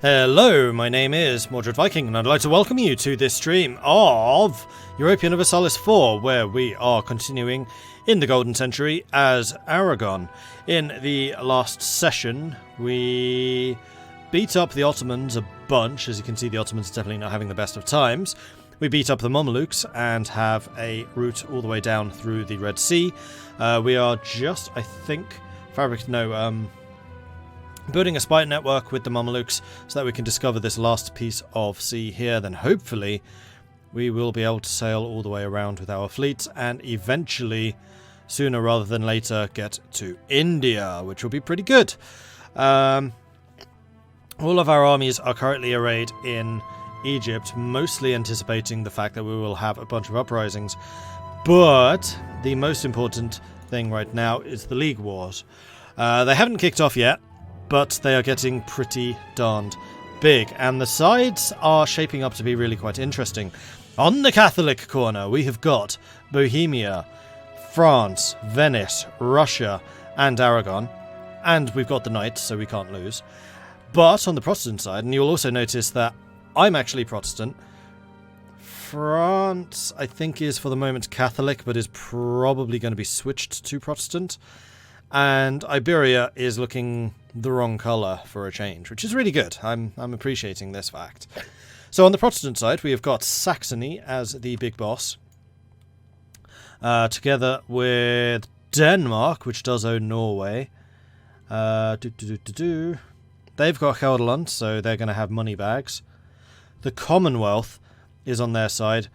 Hello, my name is Mordred Viking, and I'd like to welcome you to this stream of Europa Universalis 4, where we are continuing in the Golden Century as Aragon. In the last session, we beat up the Ottomans a bunch. As you can see, the Ottomans are definitely not having the best of times. We beat up the Mamelukes and have a route all the way down through the Red Sea. We are just, I think, building a spy network with the Mamelukes so that we can discover this last piece of sea here. Then hopefully we will be able to sail all the way around with our fleets and eventually, sooner rather than later, get to India, which will be pretty good. All of our armies are currently arrayed in Egypt, mostly anticipating the fact that we will have a bunch of uprisings. But the most important thing right now is the League Wars. They haven't kicked off yet, but they are getting pretty darned big, and the sides are shaping up to be really quite interesting. On the Catholic corner, we have got Bohemia, France, Venice, Russia, and Aragon, and we've got the Knights, so we can't lose. But on the Protestant side, and you'll also notice that I'm actually Protestant. France, I think, is for the moment Catholic, but is probably going to be switched to Protestant. And Iberia is looking the wrong colour for a change, which is really good. I'm appreciating this fact. So on the Protestant side, we have got Saxony as the big boss, together with Denmark, which does own Norway. They've got Gelderland, so they're going to have money bags. The Commonwealth is on their side,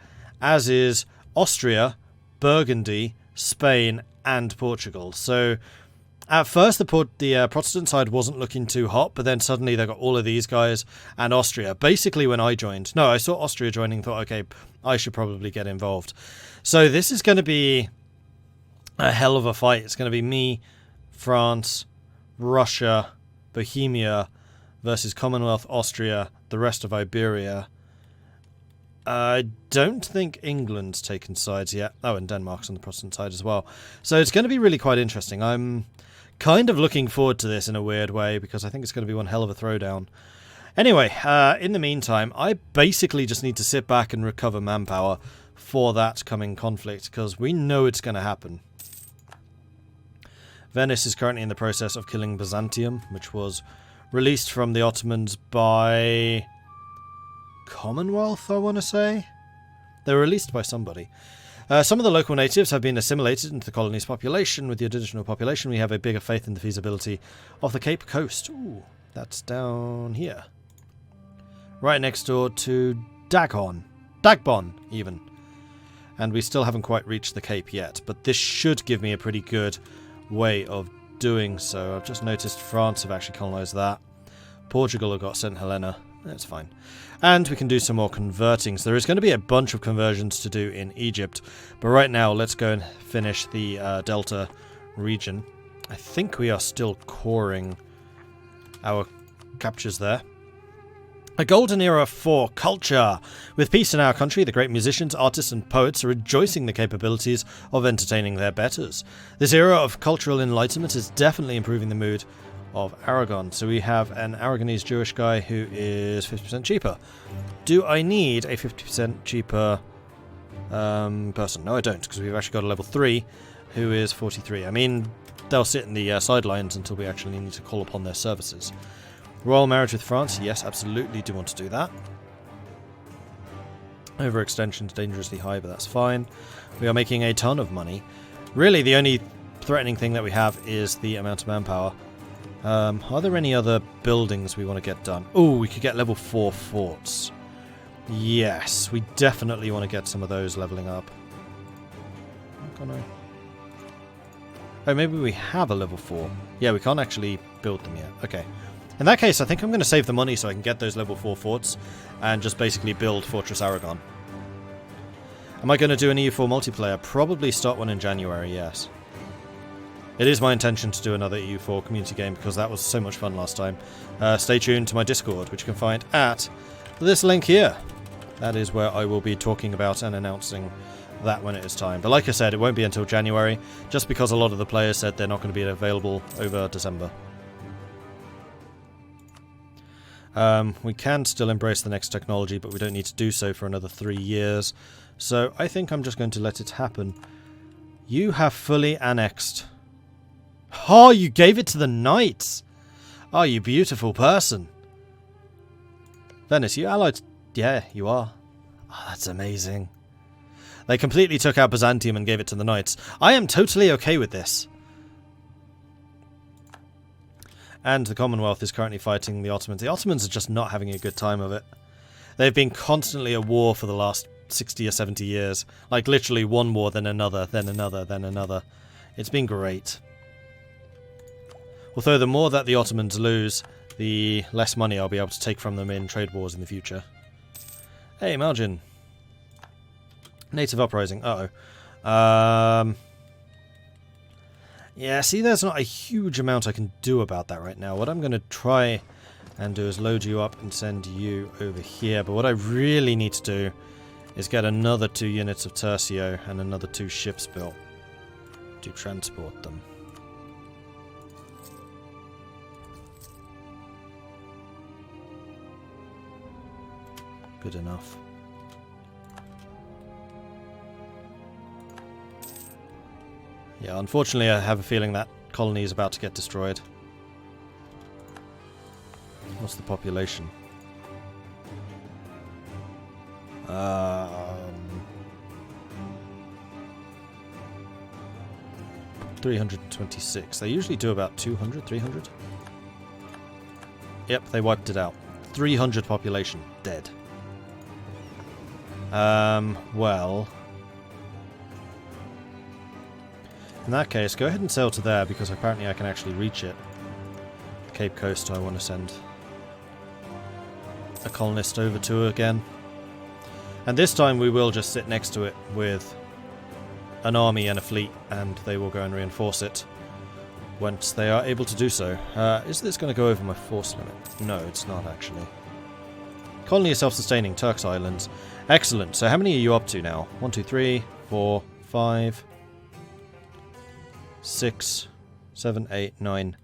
as is Austria, Burgundy, Spain, and Portugal. So at first, the Protestant side wasn't looking too hot, but then suddenly they got all of these guys and Austria. Basically, when I joined, I saw Austria joining and thought, okay, I should probably get involved. So this is going to be a hell of a fight. It's going to be me, France, Russia, Bohemia versus Commonwealth, Austria, the rest of Iberia. I don't think England's taken sides yet. Oh, and Denmark's on the Protestant side as well. So it's going to be really quite interesting. I'm kind of looking forward to this in a weird way because I think it's going to be one hell of a throwdown. Anyway, in the meantime, I basically just need to sit back and recover manpower for that coming conflict because we know it's going to happen. Venice is currently in the process of killing Byzantium, which was released from the Ottomans by Commonwealth, I want to say. They were released by somebody. Some of the local natives have been assimilated into the colony's population. With the additional population, we have a bigger faith in the feasibility of the Cape Coast. Ooh, that's down here. Right next door to Dagbon, even. And we still haven't quite reached the Cape yet, but this should give me a pretty good way of doing so. I've just noticed France have actually colonized that. Portugal have got St. Helena. That's fine. And we can do some more converting. So there is going to be a bunch of conversions to do in Egypt. But right now, let's go and finish the Delta region. I think we are still coring our captures there. A golden era for culture. With peace in our country, the great musicians, artists and poets are rejoicing the capabilities of entertaining their betters. This era of cultural enlightenment is definitely improving the mood of Aragon. So we have an Aragonese Jewish guy who is 50% cheaper. Do I need a 50% cheaper person? No, I don't, because we've actually got a level 3 who is 43. I mean, they'll sit in the sidelines until we actually need to call upon their services. Royal marriage with France? Yes, absolutely do want to do that. Overextension is dangerously high, but that's fine. We are making a ton of money. Really, the only threatening thing that we have is the amount of manpower. Are there any other buildings we want to get done? Oh, we could get level 4 forts. Yes, we definitely want to get some of those leveling up. Oh, maybe we have a level 4. Yeah, we can't actually build them yet. Okay. In that case, I think I'm going to save the money so I can get those level 4 forts and just basically build Fortress Aragon. Am I going to do an EU4 multiplayer? Probably start one in January, yes. It is my intention to do another EU4 community game because that was so much fun last time. Stay tuned to my Discord, which you can find at this link here. That is where I will be talking about and announcing that when it is time. But like I said, it won't be until January, just because a lot of the players said they're not going to be available over December. We can still embrace the next technology, but we don't need to do so for another 3 years. So I think I'm just going to let it happen. You have fully annexed. Oh, you gave it to the knights! Oh, you beautiful person. Venice, you allied... Yeah, you are. Oh, that's amazing. They completely took out Byzantium and gave it to the knights. I am totally okay with this. And the Commonwealth is currently fighting the Ottomans. The Ottomans are just not having a good time of it. They've been constantly at war for the last 60 or 70 years. Like, literally one war, then another, then another, then another. It's been great. Although the more that the Ottomans lose, the less money I'll be able to take from them in trade wars in the future. Hey, Malgin. Native Uprising. Uh-oh. Yeah, see, there's not a huge amount I can do about that right now. What I'm going to try and do is load you up and send you over here. But what I really need to do is get another 2 units of Tercio and another 2 ships built to transport them. Good enough. Yeah, unfortunately I have a feeling that colony is about to get destroyed. What's the population? 326. They usually do about 200, 300? Yep, they wiped it out. 300 population. Dead. Well... in that case, go ahead and sail to there, because apparently I can actually reach it. Cape Coast I want to send a colonist over to again. And this time we will just sit next to it with an army and a fleet, and they will go and reinforce it once they are able to do so. Is this going to go over my force limit? No, it's not actually. Colony is self-sustaining, Turks Islands. Excellent. So how many are you up to now? 1, 2, 3, 4, 5... 6, 7, 8, 9,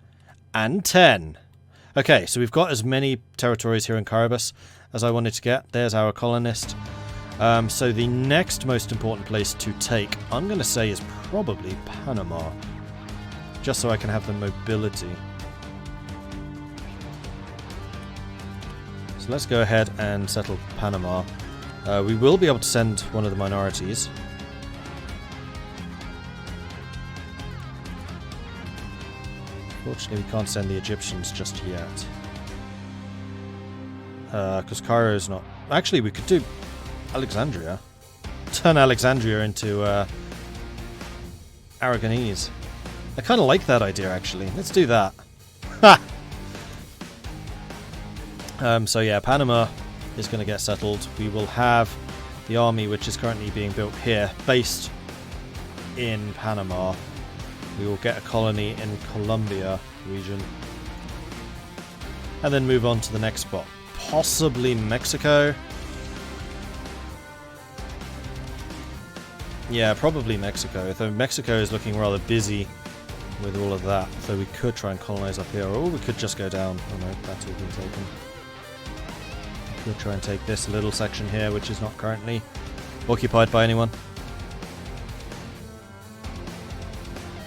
and 10. Okay, so we've got as many territories here in Caribus as I wanted to get. There's our colonist. So the next most important place to take, I'm going to say, is probably Panama. Just so I can have the mobility. So let's go ahead and settle Panama. We will be able to send one of the minorities. Fortunately, we can't send the Egyptians just yet. Because Cairo's not... Actually, we could do Alexandria. Turn Alexandria into Aragonese. I kind of like that idea, actually. Let's do that. Ha! So yeah, Panama is going to get settled. We will have the army, which is currently being built here, based in Panama. We will get a colony in Colombia region. And then move on to the next spot. Possibly Mexico. Yeah, probably Mexico. Though Mexico is looking rather busy with all of that. So we could try and colonize up here. Or we could just go down. Oh no, that's all been taken. We could try and take this little section here, which is not currently occupied by anyone.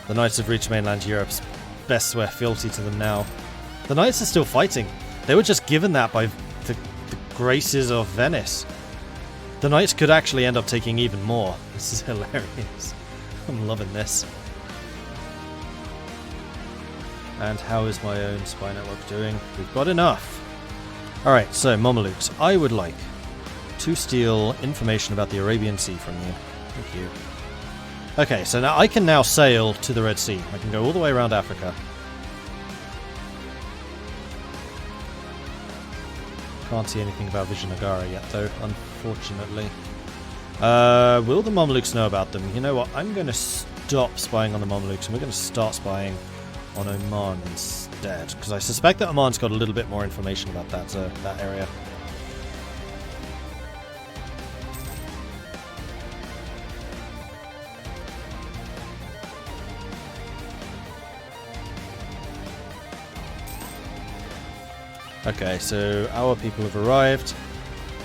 The Knights have reached mainland Europe's best swear fealty to them now. The Knights are still fighting. They were just given that by the graces of Venice. The Knights could actually end up taking even more. This is hilarious. I'm loving this. And how is my own spy network doing? We've got enough. Alright, so Mamelukes. I would like to steal information about the Arabian Sea from you. Thank you. Okay, so now I can now sail to the Red Sea. I can go all the way around Africa. Can't see anything about Vijayanagara yet, though, unfortunately. Will the Mamelukes know about them? You know what? I'm going to stop spying on the Mamelukes, and we're going to start spying on Oman instead. Because I suspect that Oman's got a little bit more information about that area. Okay, so our people have arrived.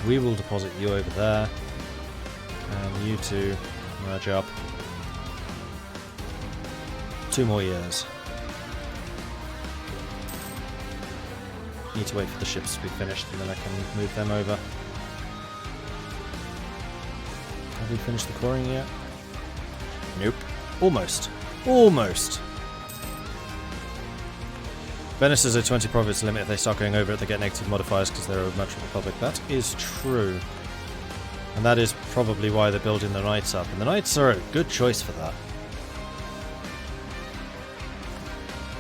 We will deposit you over there. And you two merge up. 2 more years. Need to wait for the ships to be finished and then I can move them over. Have we finished the coring yet? Nope. Almost. Almost. Venice is a 20 province limit. If they start going over it, they get negative modifiers because they're a merchant republic. That is true. And that is probably why they're building the knights up. And the knights are a good choice for that.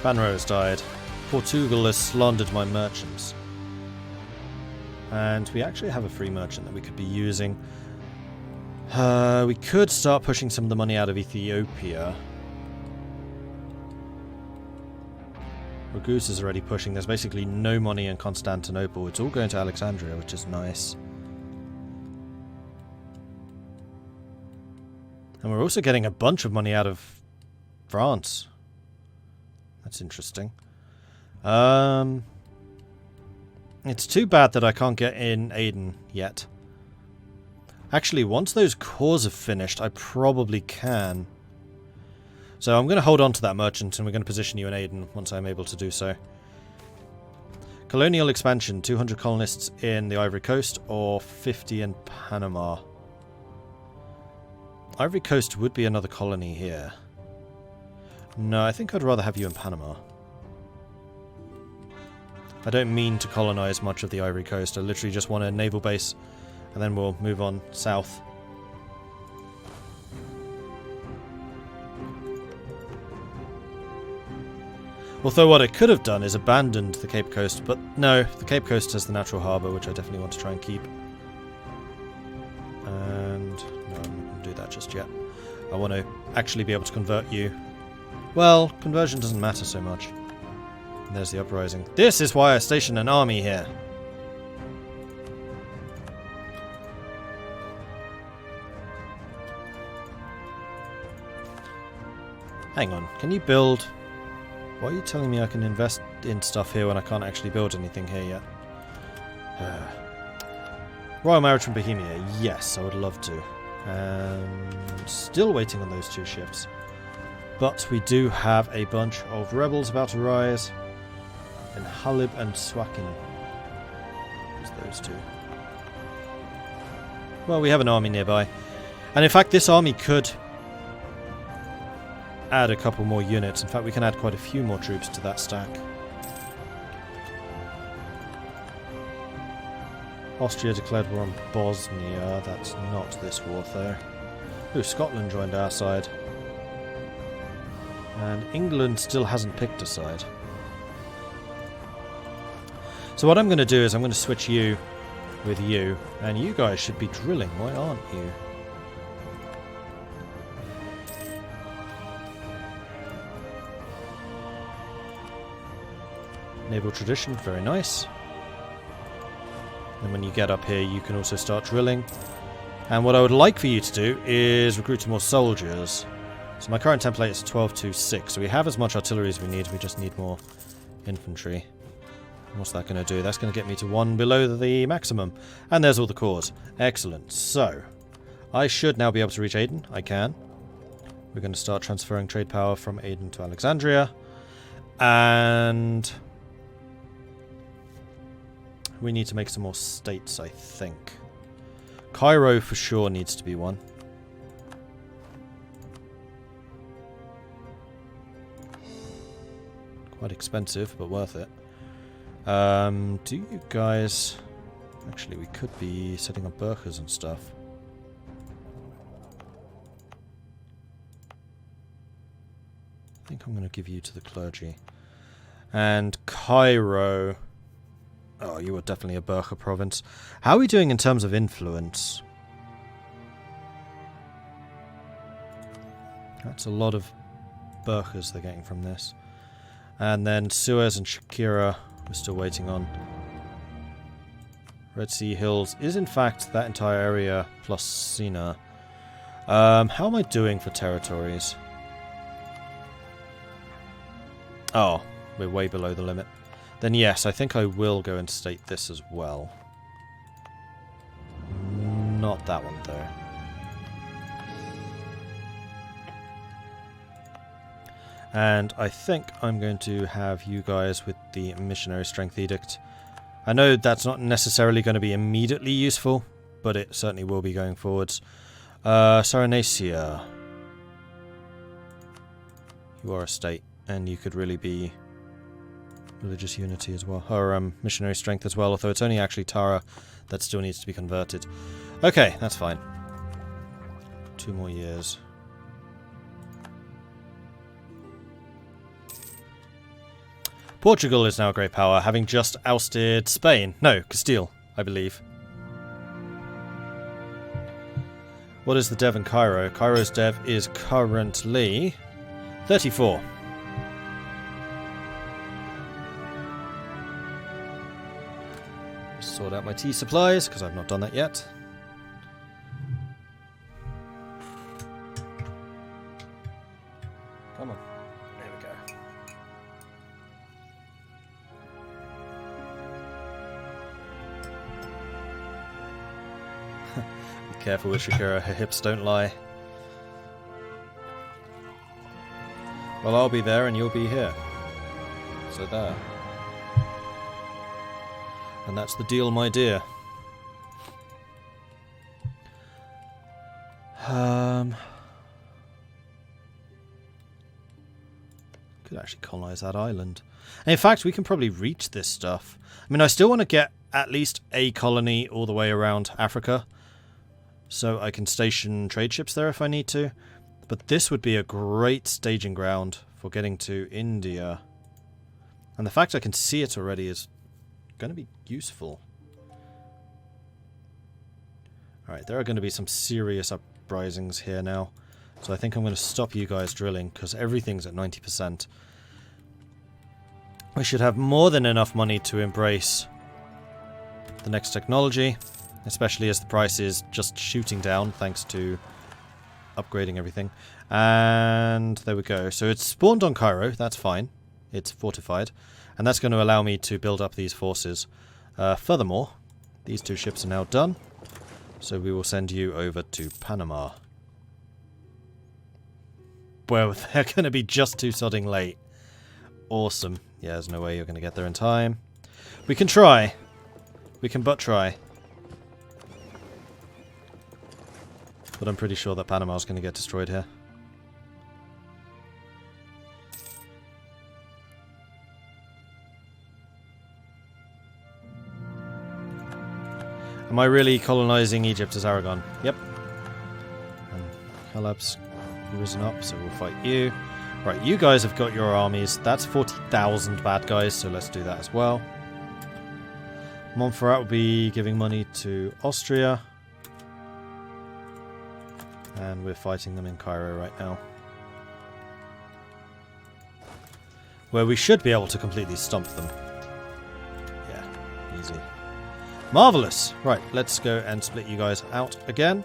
Banro has died. Portugal has slandered my merchants. And we actually have a free merchant that we could be using. We could start pushing some of the money out of Ethiopia. Ragus is already pushing. There's basically no money in Constantinople. It's all going to Alexandria, which is nice. And we're also getting a bunch of money out of France. That's interesting. It's too bad that I can't get in Aden yet. Actually, once those cores are finished, I probably can. So I'm going to hold on to that merchant and we're going to position you in Aden once I'm able to do so. Colonial expansion, 200 colonists in the Ivory Coast or 50 in Panama. Ivory Coast would be another colony here. No, I think I'd rather have you in Panama. I don't mean to colonize much of the Ivory Coast. I literally just want a naval base and then we'll move on south. Although what I could have done is abandoned the Cape Coast, but no, the Cape Coast has the natural harbour, which I definitely want to try and keep. And no, I'm not going to do that just yet. I want to actually be able to convert you. Well, conversion doesn't matter so much. And there's the uprising. This is why I station an army here. Hang on, can you build... Why are you telling me I can invest in stuff here when I can't actually build anything here yet? Royal Marriage from Bohemia. Yes, I would love to. Still waiting on those 2 ships. But we do have a bunch of rebels about to rise. In Halib and Swakin. Who's those 2? Well, we have an army nearby. And in fact, this army could add a couple more units. In fact, we can add quite a few more troops to that stack. Austria declared war on Bosnia. That's not this war, though. Ooh, Scotland joined our side. And England still hasn't picked a side. So what I'm going to do is I'm going to switch you with you. And you guys should be drilling. Why aren't you? Naval tradition, very nice. And when you get up here, you can also start drilling. And what I would like for you to do is recruit some more soldiers. So my current template is 1226, so we have as much artillery as we need, we just need more infantry. And what's that going to do? That's going to get me to 1 below the maximum. And there's all the cores. Excellent. So, I should now be able to reach Aden. I can. We're going to start transferring trade power from Aden to Alexandria. And... we need to make some more states, I think. Cairo for sure needs to be one. Quite expensive, but worth it. Do you guys... Actually, we could be setting up burkas and stuff. I think I'm going to give you to the clergy. And Cairo... Oh, you are definitely a burka province. How are we doing in terms of influence? That's a lot of burkas they're getting from this. And then Suez and Shakira we're still waiting on. Red Sea Hills is in fact that entire area plus Sina. How am I doing for territories? Oh, we're way below the limit. then yes, I think I will go and state this as well. Not that one, though. And I think I'm going to have you guys with the Missionary Strength Edict. I know that's not necessarily going to be immediately useful, but it certainly will be going forwards. Saranacia. You are a state, and you could really be religious unity as well. Or missionary strength as well, although it's only actually Tara that still needs to be converted. Okay, that's fine. 2 more years. Portugal is now a great power, having just ousted Spain. No, Castile, I believe. What is the dev in Cairo? Cairo's dev is currently 34. Sort out my tea supplies, because I've not done that yet. Come on. There we go. Be careful with Shakira, her hips don't lie. Well, I'll be there and you'll be here. So there. And that's the deal, my dear. Could actually colonize that island. And in fact, we can probably reach this stuff. I mean, I still want to get at least a colony all the way around Africa, so I can station trade ships there if I need to. But this would be a great staging ground for getting to India. And the fact I can see it already is going to be useful. Alright, there are going to be some serious uprisings here now. So I think I'm going to stop you guys drilling, because everything's at 90%. We should have more than enough money to embrace the next technology, especially as the price is just shooting down thanks to upgrading everything. And there we go. So it's spawned on Cairo, that's fine. It's fortified. And that's going to allow me to build up these forces. Furthermore, these 2 ships are now done. So we will send you over to Panama. Well, they're going to be just too sodding late. Awesome. Yeah, there's no way you're going to get there in time. We can try. We can but try. But I'm pretty sure that Panama's going to get destroyed here. Am I really colonizing Egypt as Aragon? Yep. And Caleb's risen up, so we'll fight you. Right, you guys have got your armies. That's 40,000 bad guys, so let's do that as well. Montferrat will be giving money to Austria. And we're fighting them in Cairo right now. Where we should be able to completely stomp them. Yeah, easy. Marvellous! Right, let's go and split you guys out again.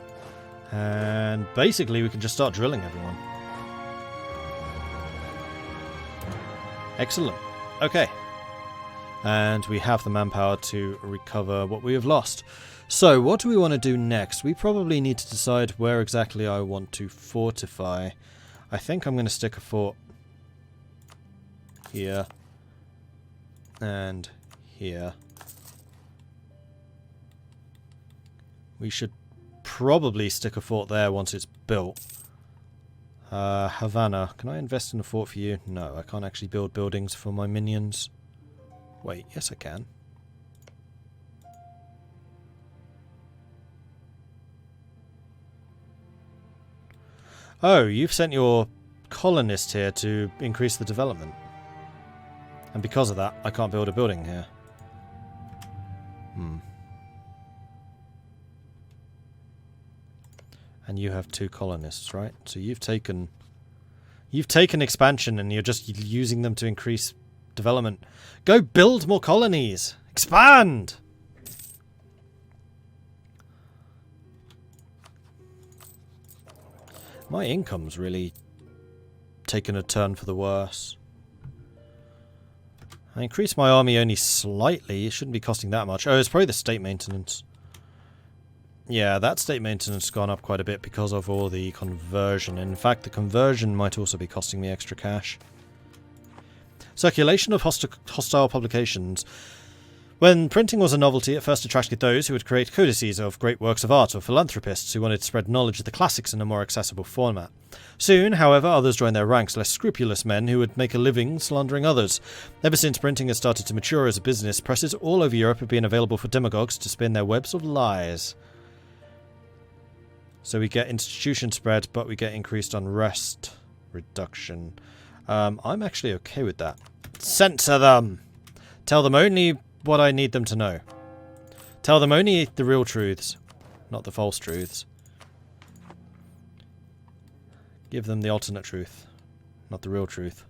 And basically we can just start drilling everyone. Excellent. Okay. And we have the manpower to recover what we have lost. So, what do we want to do next? We probably need to decide where exactly I want to fortify. I think I'm going to stick a fort here and here. We should probably stick a fort there once it's built. Havana. Can I invest in a fort for you? No, I can't actually build buildings for my minions. Wait, yes I can. Oh, you've sent your colonist here to increase the development. And because of that, I can't build a building here. And you have 2 colonists, right? So you've taken expansion and you're just using them to increase development. Go build more colonies! Expand! My income's really taken a turn for the worse. I increased my army only slightly. It shouldn't be costing that much. Oh, it's probably the state maintenance. Yeah, that state maintenance has gone up quite a bit because of all the conversion. In fact, the conversion might also be costing me extra cash. Circulation of hostile publications. When printing was a novelty, it first attracted those who would create codices of great works of art, or philanthropists who wanted to spread knowledge of the classics in a more accessible format. Soon, however, others joined their ranks, less scrupulous men who would make a living slandering others. Ever since printing has started to mature as a business, presses all over Europe have been available for demagogues to spin their webs of lies. So we get institution spread, but we get increased unrest reduction. I'm actually okay with that. Censor them! Tell them only what I need them to know. Tell them only the real truths, not the false truths. Give them the alternate truth, not the real truth.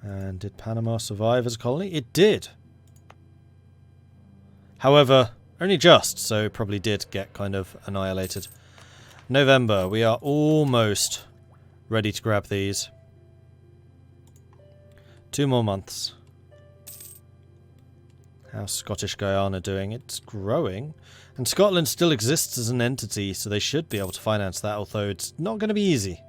And did Panama survive as a colony? It did! However, only just, so probably did get kind of annihilated. November, we are almost ready to grab these. 2 more months. How's Scottish Guyana doing? It's growing. And Scotland still exists as an entity, so they should be able to finance that, although it's not going to be easy.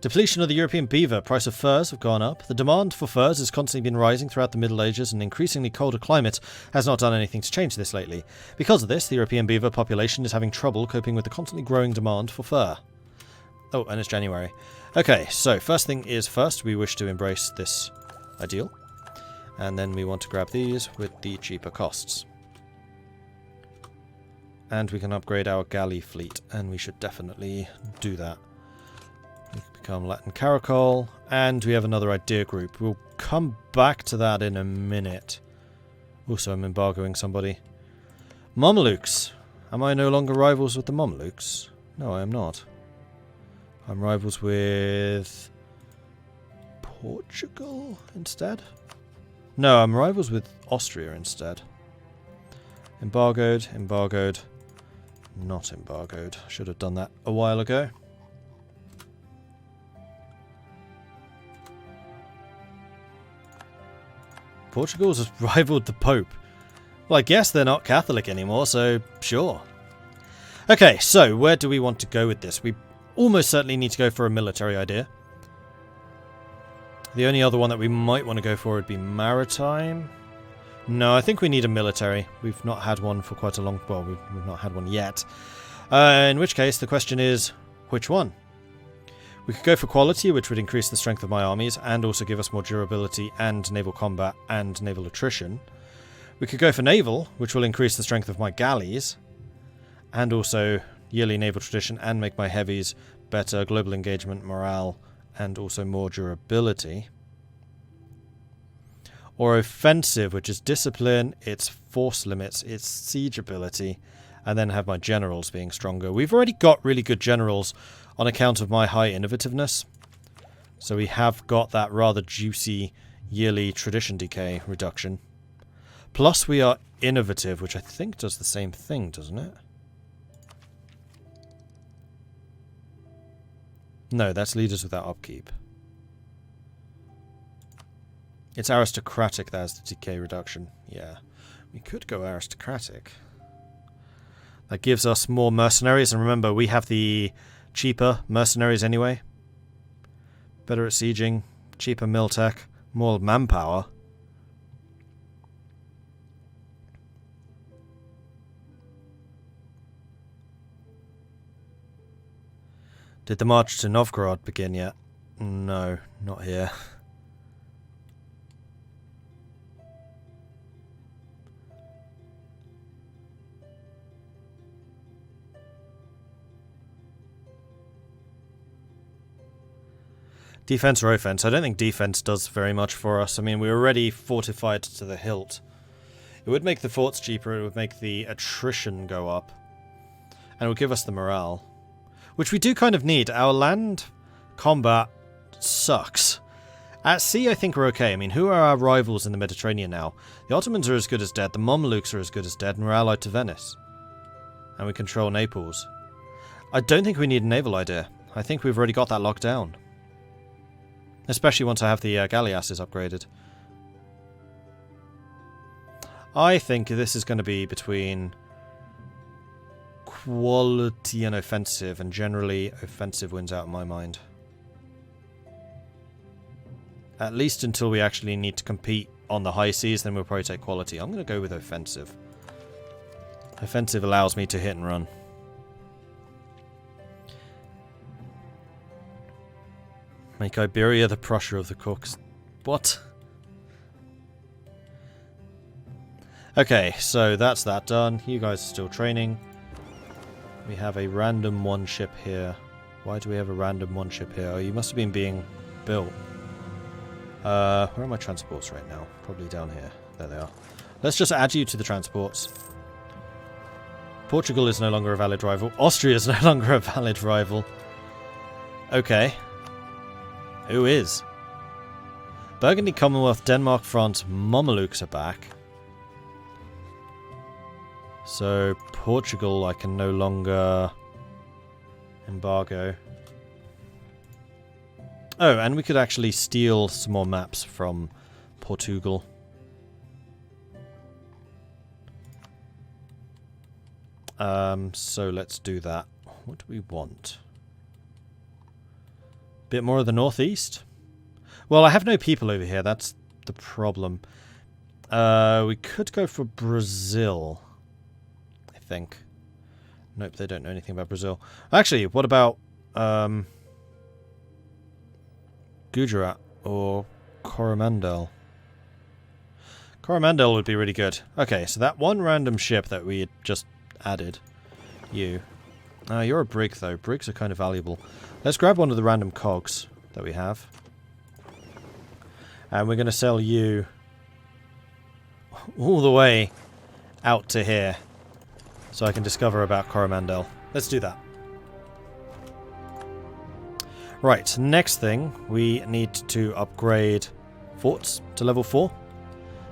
Depletion of the European beaver. Price of furs have gone up. The demand for furs has constantly been rising throughout the Middle Ages, and increasingly colder climate has not done anything to change this lately. Because of this, the European beaver population is having trouble coping with the constantly growing demand for fur. Oh, and it's January. Okay, so first thing is first, we wish to embrace this ideal. And then we want to grab these with the cheaper costs. And we can upgrade our galley fleet, and we should definitely do that. We can become Latin Caracol, and we have another idea group. We'll come back to that in a minute. Also, I'm embargoing somebody. Mamelukes. Am I no longer rivals with the Mamelukes? No, I am not. I'm rivals with Portugal instead? No, I'm rivals with Austria instead. Embargoed, embargoed, not embargoed. Should have done that a while ago. Portugal's rivaled the Pope. Well, I guess they're not Catholic anymore, so sure. Okay, so where do we want to go with this? We almost certainly need to go for a military idea. The only other one that we might want to go for would be maritime. No, I think we need a military. We've not had one for quite a long... Well, we've not had one yet. In which case, the question is, which one? We could go for quality, which would increase the strength of my armies, and also give us more durability and naval combat and naval attrition. We could go for naval, which will increase the strength of my galleys, and also yearly naval tradition, and make my heavies better global engagement, morale, and also more durability. Or offensive, which is discipline, its force limits, its siege ability, and then have my generals being stronger. We've already got really good generals on account of my high innovativeness. So we have got that rather juicy yearly tradition decay reduction. Plus we are innovative, which I think does the same thing, doesn't it? No, that's leaders without upkeep. It's aristocratic that has the decay reduction. Yeah, we could go aristocratic. That gives us more mercenaries, and remember, we have the cheaper mercenaries anyway. Better at sieging, cheaper mil tech, more manpower. Did the march to Novgorod begin yet? No, not here. Defense or offense? I don't think defense does very much for us. I mean, we're already fortified to the hilt. It would make the forts cheaper, it would make the attrition go up. And it would give us the morale. Which we do kind of need. Our land combat sucks. At sea, I think we're okay. I mean, who are our rivals in the Mediterranean now? The Ottomans are as good as dead, the Mamelukes are as good as dead, and we're allied to Venice. And we control Naples. I don't think we need a naval idea. I think we've already got that locked down. Especially once I have the galleasses upgraded. I think this is going to be between quality and offensive, and generally offensive wins out in my mind. At least until we actually need to compete on the high seas, then we'll probably take quality. I'm going to go with offensive. Offensive allows me to hit and run. Make Iberia the Prussia of the cooks. What? Okay, so that's that done. You guys are still training. We have a random one ship here. Why do we have a random one ship here? Oh, you must have been being built. Where are my transports right now? Probably down here. There they are. Let's just add you to the transports. Portugal is no longer a valid rival. Austria is no longer a valid rival. Okay. Who is? Burgundy, Commonwealth, Denmark, France, Mamelukes are back. So, Portugal I can no longer embargo. Oh, and we could actually steal some more maps from Portugal. So let's do that. What do we want? Bit more of the northeast? Well, I have no people over here, that's the problem. We could go for Brazil, I think. Nope, they don't know anything about Brazil. Actually, what about Gujarat or Coromandel? Coromandel would be really good. Okay, so that one random ship that we had just added. You're a brig, though. Brigs are kind of valuable. Let's grab one of the random cogs that we have. And we're going to sell you all the way out to here. So I can discover about Coromandel. Let's do that. Right, next thing, we need to upgrade forts to level 4.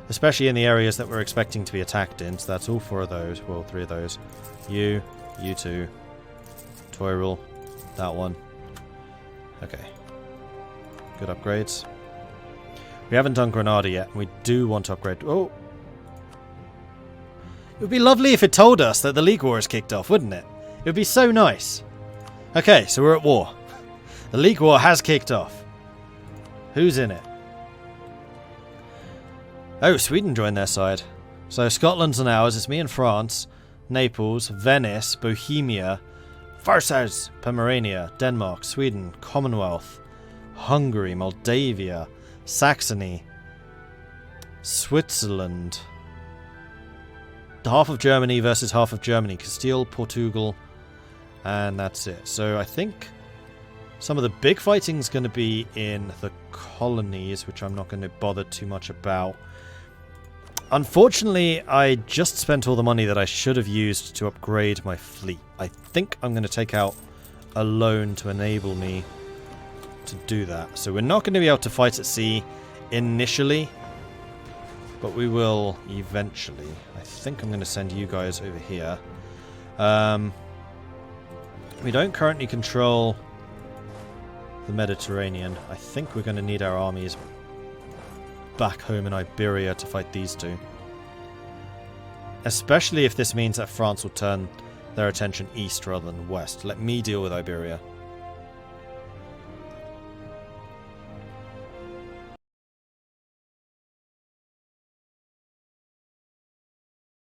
Especially in the areas that we're expecting to be attacked in. So that's all 4 of those. Well, 3 of those. You two. Toyril. That one. Okay. Good upgrades. We haven't done Granada yet. We do want to upgrade. Oh! It would be lovely if it told us that the League War has kicked off, wouldn't it? It would be so nice. Okay, so we're at war. The League War has kicked off. Who's in it? Oh, Sweden joined their side. So Scotland's on ours. It's me and France. Naples, Venice, Bohemia, Farsaus, Pomerania, Denmark, Sweden, Commonwealth, Hungary, Moldavia, Saxony, Switzerland. Half of Germany versus half of Germany. Castile, Portugal, and that's it. So I think some of the big fighting's going to be in the colonies, which I'm not going to bother too much about. Unfortunately, I just spent all the money that I should have used to upgrade my fleet. I think I'm going to take out a loan to enable me to do that. So we're not going to be able to fight at sea initially, but we will eventually. I think I'm going to send you guys over here. We don't currently control the Mediterranean. I think we're going to need our armies back home in Iberia to fight these two. Especially if this means that France will turn their attention east rather than west. Let me deal with Iberia.